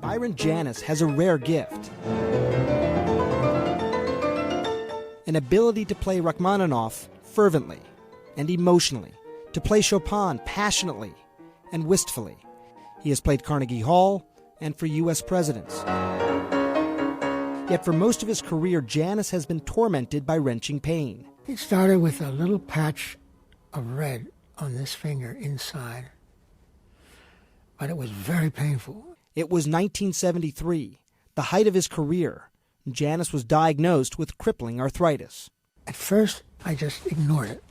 Byron Janis has a rare gift. An ability to play Rachmaninoff fervently and emotionally, to play Chopin passionately and wistfully. He has played Carnegie Hall and for U.S. presidents. Yet for most of his career, Janis has been tormented by wrenching pain. It started with a little patch of red on this finger inside, but it was very painful. It was 1973, the height of his career. Janis was diagnosed with crippling arthritis. At first, I just ignored it.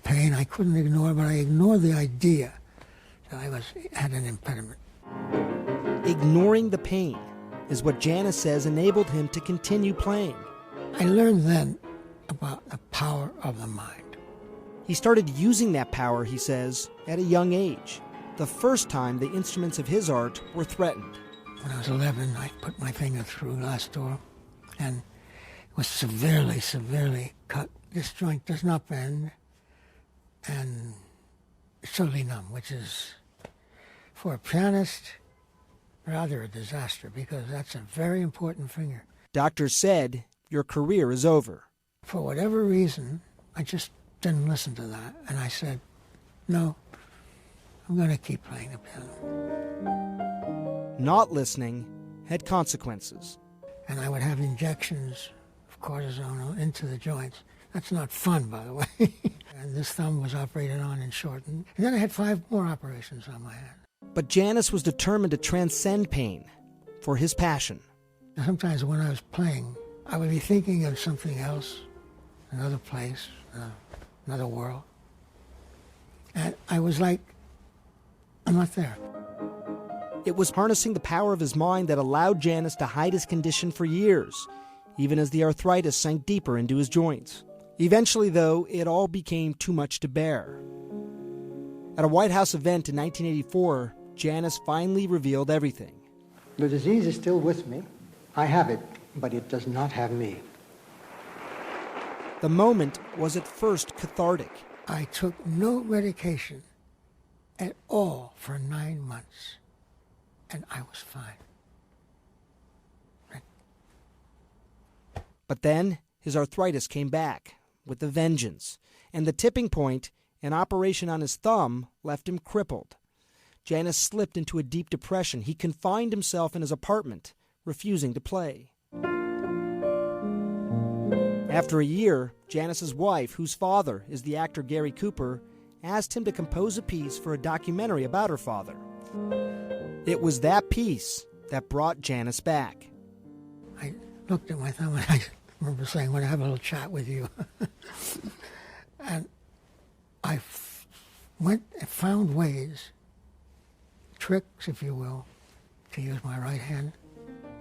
Pain I couldn't ignore, but I ignored the idea that I had an impediment. Ignoring the pain is what Janis says enabled him to continue playing. I learned then about the power of the mind. He started using that power, he says, at a young age, the first time the instruments of his art were threatened. When I was 11, I put my finger through a glass door, and it was severely, severely cut. This joint does not bend, and it's totally numb, which is, for a pianist, rather a disaster, because that's a very important finger. Doctors said, your career is over. For whatever reason, I just didn't listen to that, and I said, no, I'm going to keep playing the piano. Not listening had consequences. And I would have injections of cortisone into the joints. That's not fun, by the way. And this thumb was operated on and shortened. And then I had 5 more operations on my hand. But Janis was determined to transcend pain for his passion. Sometimes when I was playing, I would be thinking of something else, another place, another world. And I was like, I'm not there. It was harnessing the power of his mind that allowed Janis to hide his condition for years, even as the arthritis sank deeper into his joints. Eventually, though, it all became too much to bear. At a White House event in 1984, Janis finally revealed everything. The disease is still with me. I have it, but it does not have me. The moment was at first cathartic. I took no medication at all for 9 months, and I was fine. But then his arthritis came back with a vengeance, and the tipping point, an operation on his thumb, left him crippled. Janis slipped into a deep depression. He confined himself in his apartment, refusing to play. After a year, Janis's wife, whose father is the actor Gary Cooper, asked him to compose a piece for a documentary about her father. It was that piece that brought Janis back. I looked at my thumb and I remember saying, I want to have a little chat with you. And I went and found ways, tricks, if you will, to use my right hand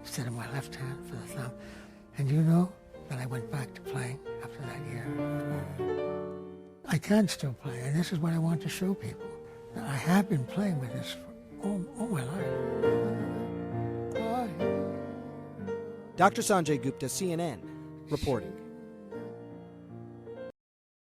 instead of my left hand for the thumb. And you know that I went back to playing after that year. I can still play, and this is what I want to show people. That I have been playing with this for all my life. Dr. Sanjay Gupta, CNN, reporting.